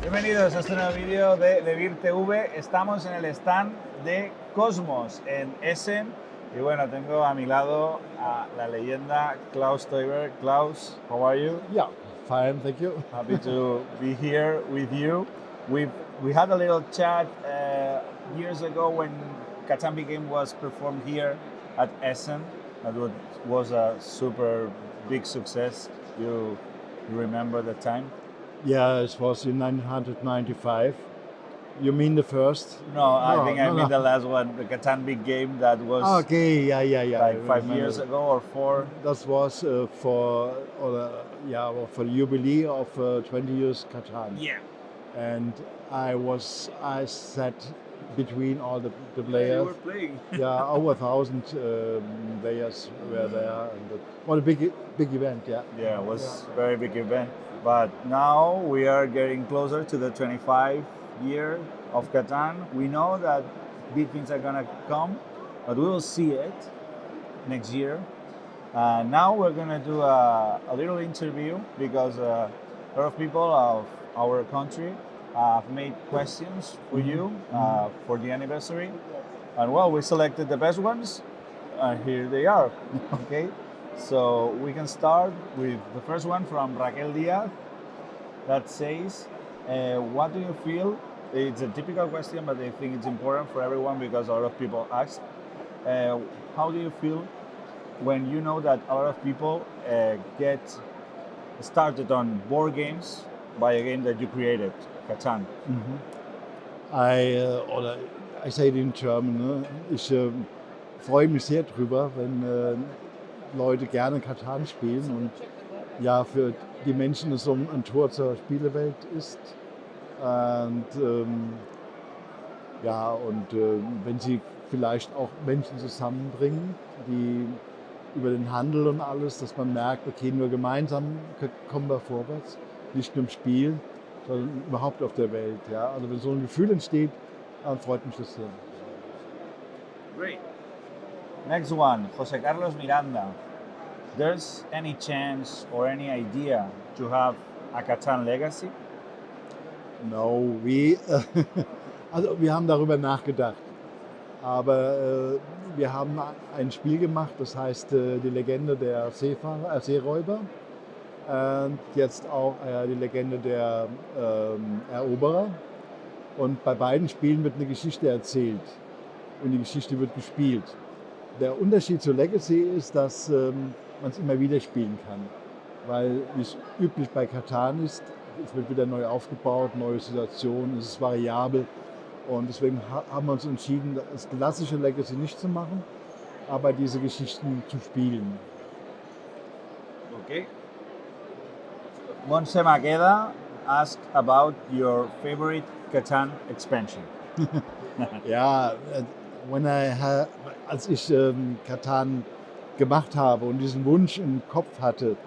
Bienvenidos a este nuevo vídeo de VirTV. Estamos en el stand de Cosmos en Essen. Y bueno, tengo a mi lado a la leyenda Klaus Teuber. Klaus, how are you? Yeah, fine, thank you. Happy to be here with you. We had a little chat years ago when Catan Game was performed here at Essen. That was a super big success. You remember the time? Yeah, it was in 1995. You mean the first? No, I think I no, mean no. the last one, the Catan Big Game that was Okay, yeah. like I 5 remember. years ago or 4. That was for the jubilee of 20 years Catan. Yeah. And I sat between all the You players. were playing. Yeah, over 1,000 players were there. And what a big event, yeah. Yeah, it was a very big event. But now we are getting closer to the 25 year of Catan. We know that big things are gonna come, but we will see it next year. Now we're gonna do a little interview because a lot of people of our country have made questions for you for the anniversary. And well, we selected the best ones, and here they are. Okay, so we can start with the first one from Raquel Diaz that says, what do you feel? It's a typical question, but I think it's important for everyone because a lot of people ask. How do you feel when you know that a lot of people get started on board games by a game that you created, Catan? I say it in German. Ne? Ich freue mich sehr drüber, wenn Leute gerne Catan spielen und ja, für die Menschen es so ein Tor zur Spielewelt ist. Und wenn sie vielleicht auch Menschen zusammenbringen, die über den Handel und alles, dass man merkt, okay, nur gemeinsam kommen wir vorwärts, nicht nur im Spiel, sondern überhaupt auf der Welt. Ja? Also wenn so ein Gefühl entsteht, dann freut mich das sehr. Great. Next one, José Carlos Miranda. There's any chance or any idea to have a Catan legacy? No, also wir haben darüber nachgedacht. Aber wir haben ein Spiel gemacht, das heißt die Legende der Seeräuber. Und jetzt auch die Legende der Eroberer. Und bei beiden Spielen wird eine Geschichte erzählt und die Geschichte wird gespielt. Der Unterschied zur Legacy ist, dass man es immer wieder spielen kann. Weil, wie es üblich bei Catan ist, es wird wieder neu aufgebaut, neue Situationen, es ist variabel. Und deswegen haben wir uns entschieden, das klassische Legacy nicht zu machen, aber diese Geschichten zu spielen. Okay. Montse Maqueda asked about your favorite Catan expansion. Ja, als ich Catan gemacht habe und diesen Wunsch im Kopf hatte,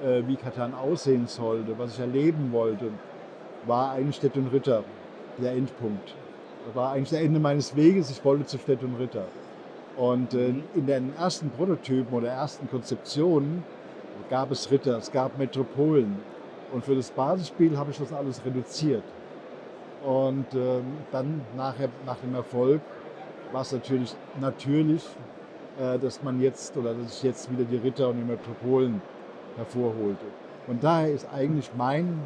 wie Catan aussehen sollte, was ich erleben wollte, war eigentlich Städt und Ritter der Endpunkt. Das war eigentlich das Ende meines Weges, ich wollte zu Städt und Ritter. Und in den ersten Prototypen oder ersten Konzeptionen gab es Ritter, es gab Metropolen. Und für das Basisspiel habe ich das alles reduziert. Und dann nach dem Erfolg war es natürlich, dass ich jetzt wieder die Ritter und die Metropolen hervorholte. Und daher ist eigentlich mein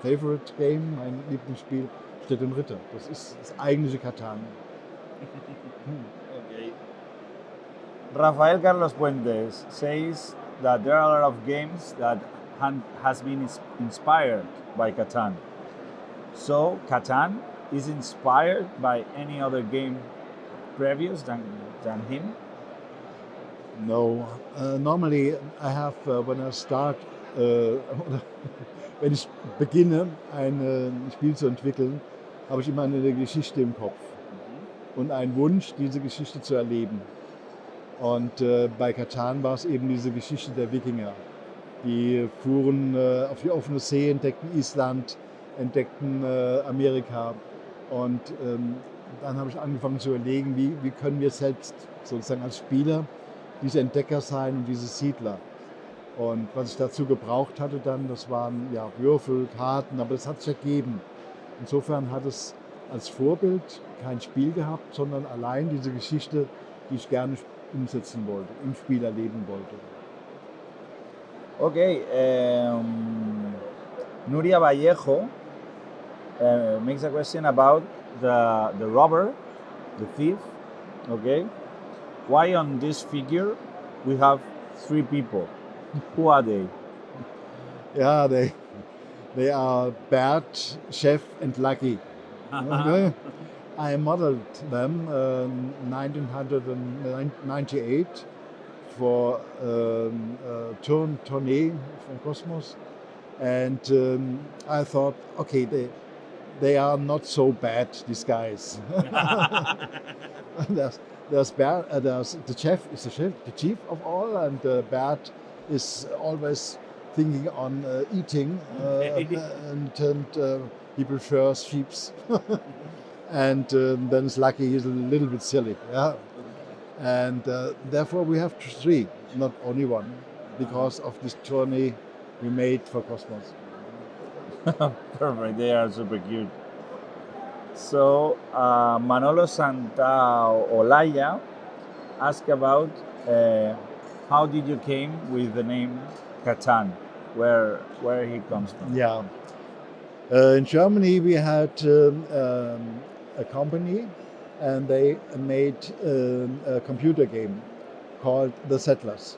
Favorite Game, mein Lieblingsspiel, Städt und Ritter. Das ist das eigentliche Catan. Okay. Rafael Carlos Puentes says that there are a lot of games that has been inspired by Catan. So Catan is inspired by any other game previous than him? No, normally I have when ich beginne, ein Spiel zu entwickeln, habe ich immer eine Geschichte im Kopf und einen Wunsch, diese Geschichte zu erleben. Und bei Catan war es eben diese Geschichte der Wikinger. Die fuhren auf die offene See, entdeckten Island, entdeckten Amerika. Und dann habe ich angefangen zu überlegen, wie können wir selbst sozusagen als Spieler diese Entdecker sein und diese Siedler. Und was ich dazu gebraucht hatte dann, das waren ja Würfel, Karten, aber das hat sich ergeben. Insofern hat es als Vorbild kein Spiel gehabt, sondern allein diese Geschichte, die ich gerne umsetzen wollte, im Spiel erleben wollte. Okay, Nuria Vallejo makes a question about the robber, the thief. Okay, why on this figure we have 3 people? Who are they? Ja, they are Bert, Chef and Lucky. Okay. I modeled them 1998 for tournée from Cosmos, and I thought, okay, they are not so bad, these guys. there's Bert, there's the chef is the chief of all, and Bert is always thinking on eating, and he prefers sheeps. And then it's Lucky, he's a little bit silly, yeah. And therefore we have 3, not only 1, because of this journey we made for Cosmos. Perfect, they are super cute. So Manolo Santaolalla asked about how did you came with the name Catan, where he comes from. Yeah. In Germany we had a company, and they made a computer game called The Settlers.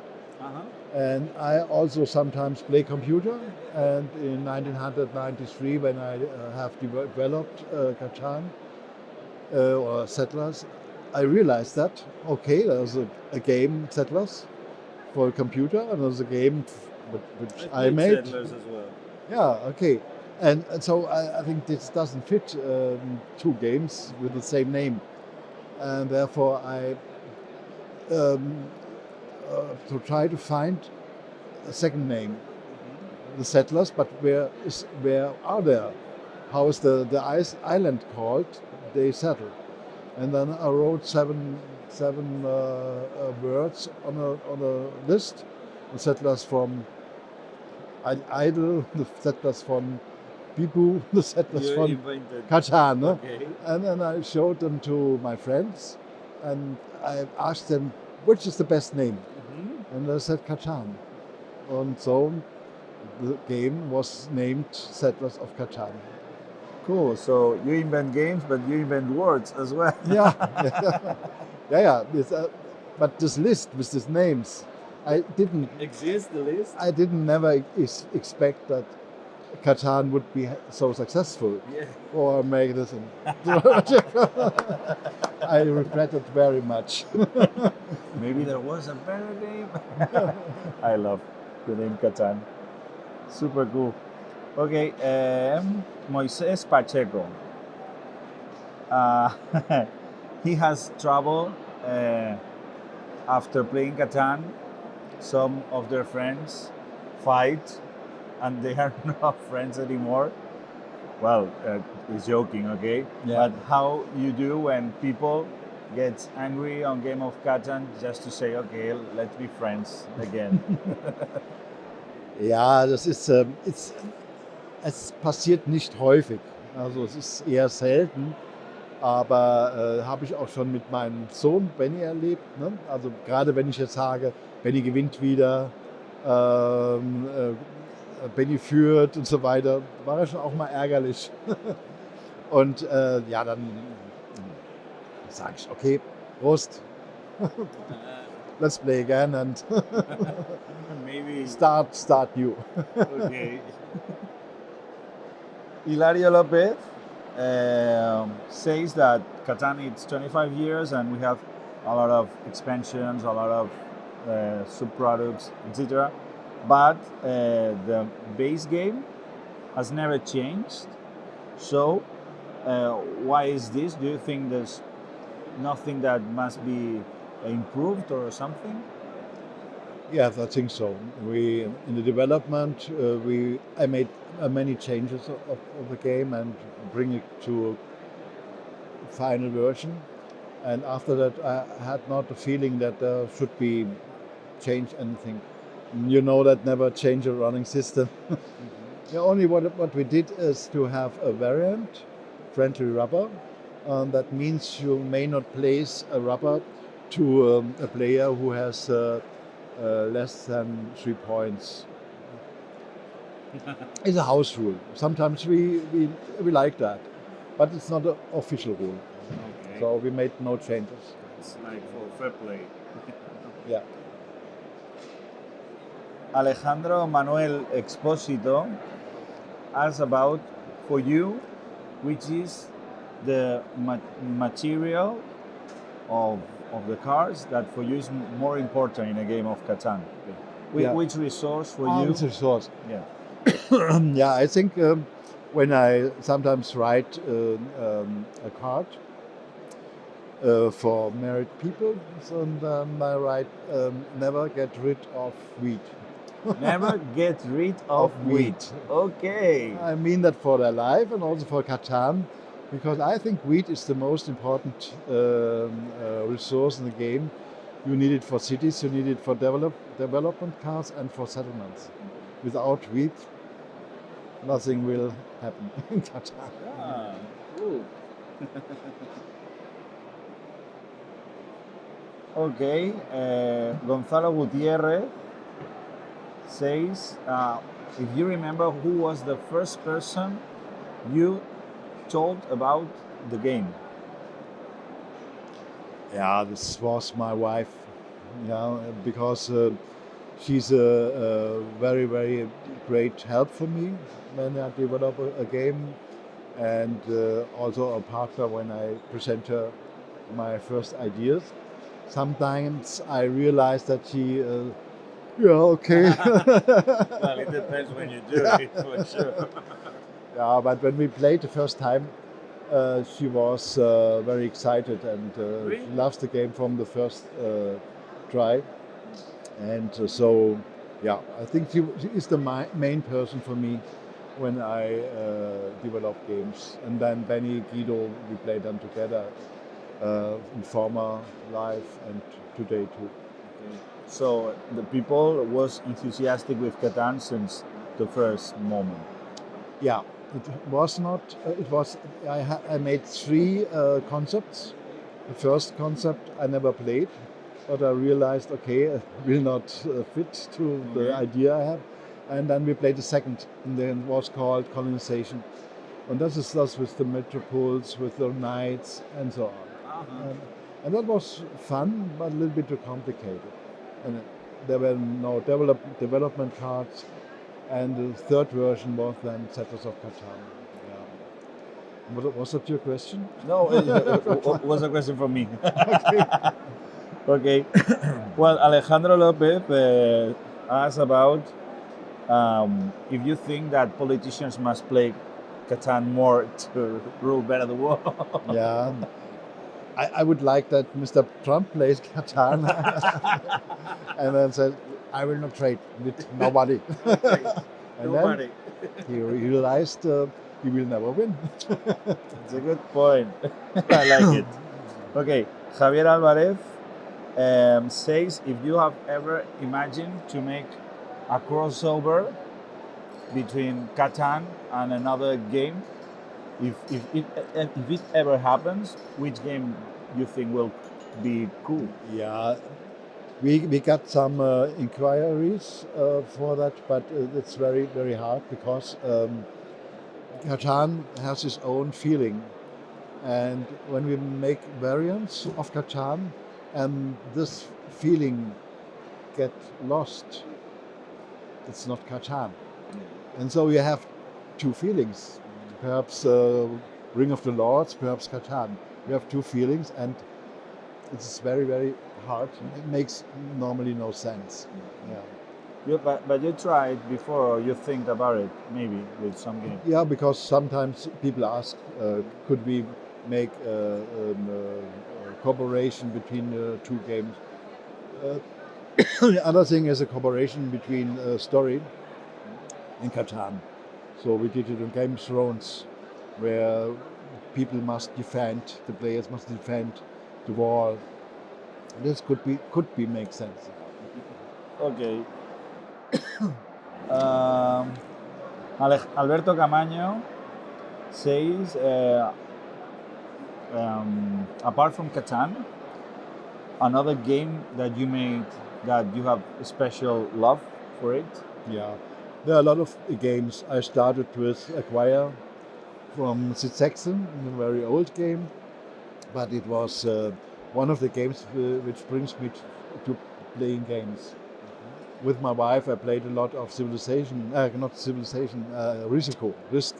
And I also sometimes play computer, and in 1993 when I have developed Catan or Settlers, I realized that, okay, there's a game, Settlers, for a computer, and there's a game which I made. Settlers as well. Yeah, okay. And so I think this doesn't fit 2 games with the same name. And therefore I to try to find a second name, the Settlers, but where are they? How is the island called? They settle. And then I wrote seven words on a list. The settlers from Idle, the settlers from Bibu, the settlers from Catan. No? Okay. And then I showed them to my friends, and I asked them, which is the best name? And they said Catan. And so the game was named Settlers of Catan. Cool. So you invent games, but you invent words as well. Yeah. Yeah. But this list with these names, I didn't Exist the list? I didn't never expect that Catan would be so successful, Yeah. or make this. I regret it very much. Maybe there was a better name. I love the name Catan. Super cool. Okay, Moises Pacheco. He has trouble after playing Catan. Some of their friends fight, and they are not friends anymore. Well, he's joking, okay? Yeah. But how you do when people get angry on Game of Catan just to say, okay, let's be friends again. Ja, das ist, es passiert nicht häufig. Also es ist eher selten, aber habe ich auch schon mit meinem Sohn Benny erlebt. Ne? Also gerade wenn ich jetzt sage, Benny gewinnt wieder, Benny führt und so weiter, war er schon auch mal ärgerlich. Und ja, dann sage ich, okay, Prost, let's play again and Maybe. start new. Okay. Hilario Lopez says that Catan is 25 years and we have a lot of expansions, a lot of subproducts, etc. But the base game has never changed. So why is this? Do you think there's nothing that must be improved or something? Yes, I think so. We in the development, I made many changes of the game and bring it to a final version. And after that, I had not the feeling that there should be change anything. You know that never change a running system. The only what we did is to have a variant, friendly rubber. That means you may not place a rubber to a player who has less than 3 points. It's a house rule. Sometimes we like that, but it's not an official rule. Okay. So we made no changes. It's like for fair play. Yeah. Alejandro Manuel Expósito asks about, for you, which is the material of the cards that for you is more important in a game of Catan. Yeah. Which resource for you? It's a source. Yeah. Yeah, I think when I sometimes write a card for married people, and I write never get rid of wheat. Never get rid of wheat. Okay. I mean that for their life and also for Catan, because I think wheat is the most important resource in the game. You need it for cities, you need it for development cards and for settlements. Without wheat, nothing will happen in Catan. Ah, cool. Okay, Gonzalo Gutierrez says, if you remember, who was the first person you told about the game? Yeah, this was my wife. Yeah, because she's a very, very great help for me when I develop a game, and also a partner when I present her my first ideas. Sometimes I realize that she, yeah, okay. Well, it depends when you do it, for sure. Yeah, but when we played the first time, she was very excited and Really? she loves the game from the first try. And so, yeah, I think she is the main person for me when I develop games. And then Benny, Guido, we play them together in former life and today too. Okay. So the people was enthusiastic with Catan since the first moment. Yeah, it was not. It was. I made 3 concepts. The first concept I never played, but I realized, okay, it will not fit to the idea I have. And then we played the second, and then it was called colonization. And this is us with the metropoles, with the knights, and so on. And that was fun, but a little bit too complicated. And there were no development cards. And the third version was then Settlers of Catan. Yeah. Was that your question? No, it was a question from me. Okay. Well, Alejandro Lopez asked about if you think that politicians must play Catan more to rule better the world. Yeah. I would like that Mr. Trump plays Catan and then said, I will not trade with nobody. And Nobody. then he realized he will never win. It's a good point. I like it. Okay, Javier Alvarez says, if you have ever imagined to make a crossover between Catan and another game, if it ever happens, which game you think will be cool? Yeah, we got some inquiries for that, but it's very, very hard because Catan has its own feeling. And when we make variants of Catan and this feeling get lost, it's not Catan. And so you have 2 feelings. Perhaps Ring of the Lords, perhaps Catan. You have 2 feelings, and it's very, very hard. It makes normally no sense. Yeah. But you tried before, or you think about it, maybe, with some game. Yeah, because sometimes people ask, could we make a cooperation between 2 games? The other thing is a cooperation between story and Catan. So we did it in Game of Thrones, where people must defend, the players must defend the wall. This could be make sense. Okay. Um, Alberto Camaño says, apart from Catan, another game that you made that you have a special love for it? Yeah, there are a lot of games. I started with Acquire from Sid Saxon, a very old game, but it was one of the games which brings me to playing games. With my wife, I played a lot of Risk,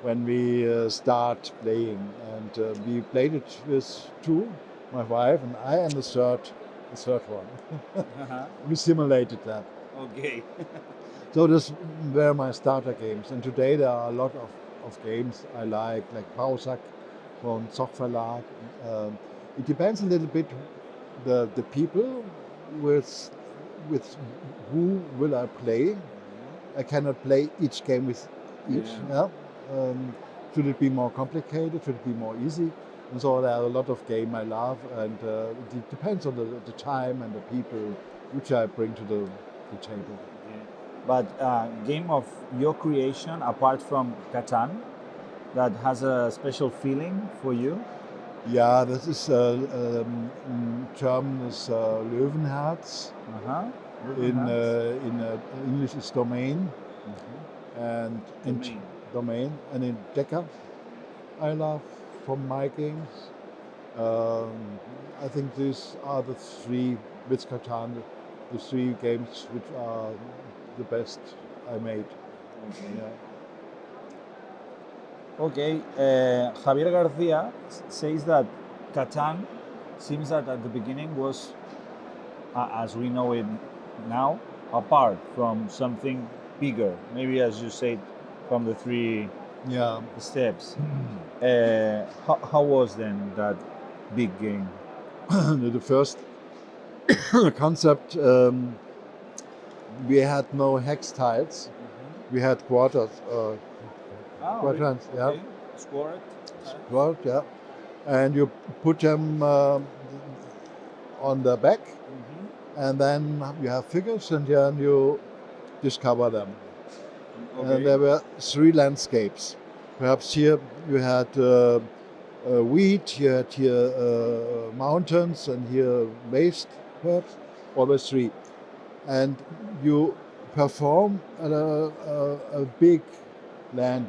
when we start playing. And we played it with two, my wife and I, and the third one. We simulated that. Okay. So those were my starter games. And today there are a lot of games I like Bausack from Zoch Verlag. It depends a little bit the people with who will I play. I cannot play each game with each. Yeah. Should it be more complicated? Should it be more easy? And so there are a lot of games I love, and it depends on the time and the people which I bring to the table. But game of your creation, apart from Catan, that has a special feeling for you? Yeah, this is in German is Löwenherz. In English is Domain. And Domain. And in Decker, I love from my games. I think these are the three with Catan, the three games which are the best I made. Okay, Javier Garcia says that Catan seems that at the beginning was, as we know it now, apart from something bigger. Maybe, as you said, from the three steps. How was then that big game? The first concept, we had no hex tiles. We had quarters. Quadrants, really? Okay. Square it. Yeah. And you put them on the back, and then you have figures, and then you discover them. Okay. And there were three landscapes. Perhaps here you had wheat, you had here mountains, and here waste, perhaps, always three. And you perform a big land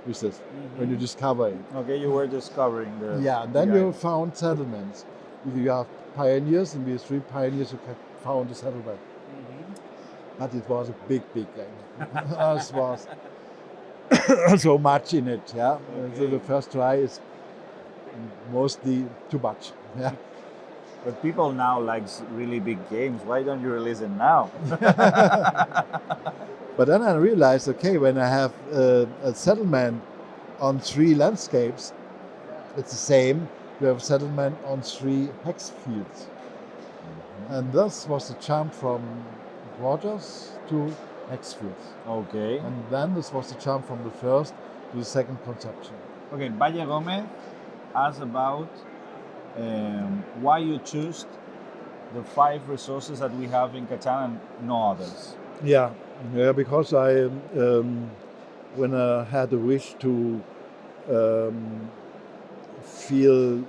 with this when you discover it. Okay, you were discovering the... Yeah, and then you found settlements. If you have pioneers, and we have three pioneers who found a settlement. But it was a big game. It was so much in it. Yeah. Okay. So the first try is mostly too much. Yeah. But people now like really big games. Why don't you release it now? But then I realized, okay, when I have a settlement on three landscapes, it's the same. You have a settlement on three hex fields. And this was the jump from quarters to hex fields. Okay. And then this was the jump from the first to the second conception. Okay, Valle Gomez asked about why you choose the 5 resources that we have in Catan and no others. Yeah, because I, when I had a wish to feel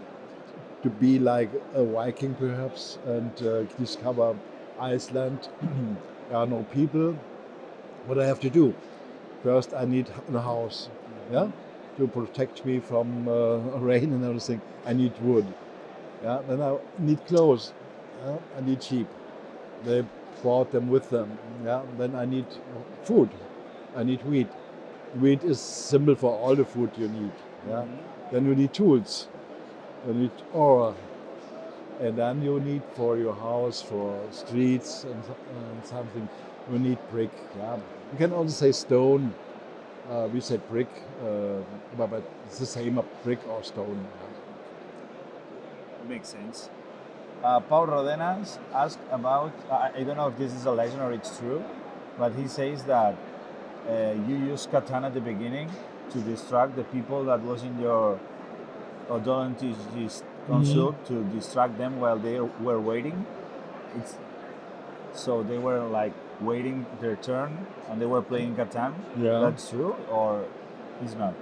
to be like a Viking perhaps and discover Iceland, there are no people. What I have to do? First, I need a house, to protect me from rain and everything. I need wood. Then I need clothes. I need sheep. They brought them with them. Then I need food. I need wheat. Wheat is symbol for all the food you need. Then you need tools. You need ore. And then you need for your house, for streets and something, you need brick. You can also say stone. We said brick, but it's the same, brick or stone. Makes sense. Paul Rodenas asked about, I don't know if this is a legend or it's true, but he says that you used Catan at the beginning to distract the people that was in your odontologist consult, to distract them while they were waiting. So they were like waiting their turn and they were playing Catan. Yeah. That's true, or is not?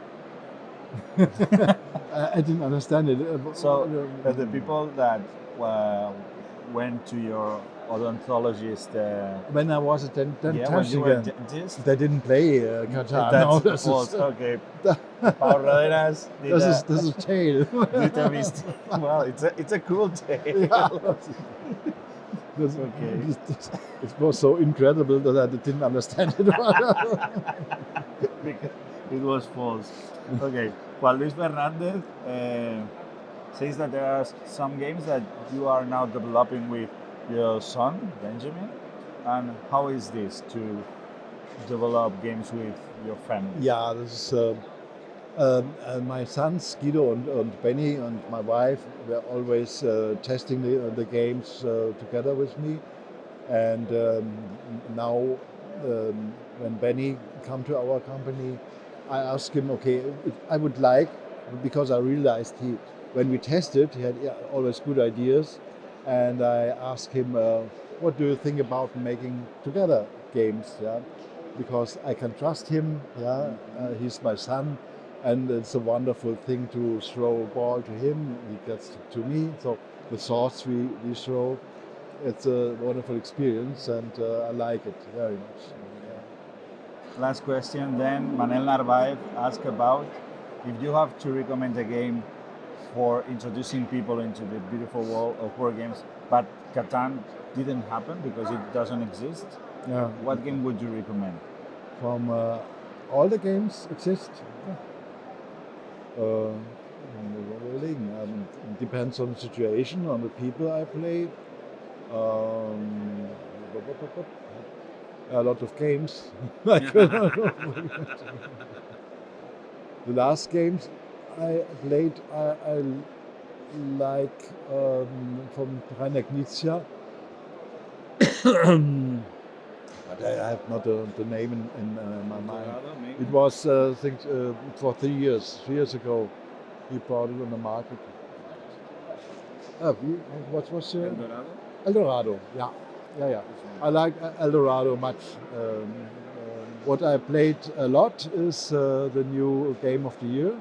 I didn't understand it. So the people that went to your odontologist, when I was a when dentist you were a again, dentist, they didn't play Catan. No, that's false. Okay. Pau Roderas did this is tale. did a mistake. Well, it's a cool tale. Yeah. Okay. It was so incredible that I didn't understand it. Because it was false. Okay. Juan Luis Fernandez says that there are some games that you are now developing with your son, Benjamin. And how is this to develop games with your family? Yeah, this is my sons, Guido and Benny, and my wife were always testing the games together with me. And now, when Benny come to our company, I asked him, okay, I would like, because I realized when we tested, he had always good ideas. And I asked him, what do you think about making together games? Yeah, because I can trust him. Yeah, he's my son, and it's a wonderful thing to throw a ball to him. He gets to me. So the thoughts we throw, it's a wonderful experience, and I like it very much. Yeah. Last question then, Manel Narvaez asked about if you have to recommend a game for introducing people into the beautiful world of board games, but Catan didn't happen because it doesn't exist. Yeah. What game would you recommend? From all the games exist. It depends on the situation, on the people I play. A lot of games. The last games I played, I like from Rainer Knizia. But I have not the name in my mind. It was, I think, for 3 years. 3 years ago, he brought it on the market. What was it? Eldorado. Yeah. I like Eldorado much. What I played a lot is the new game of the year,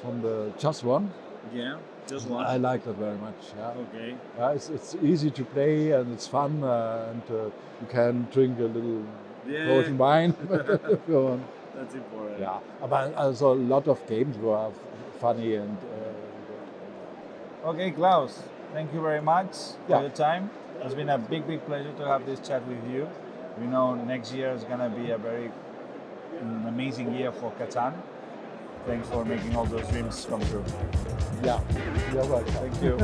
from the Just One. Yeah, just one. I like that very much. Yeah. Okay. Yeah, it's easy to play and it's fun, and you can drink a little frozen wine. Go on. That's important. Yeah, but also a lot of games were funny and. Okay, Klaus, thank you very much for Yeah. your time. It's been a big pleasure to have this chat with you. We know next year is going to be a very amazing year for Catan. Thanks for making all those dreams come true. Yeah, you're welcome. Thank you.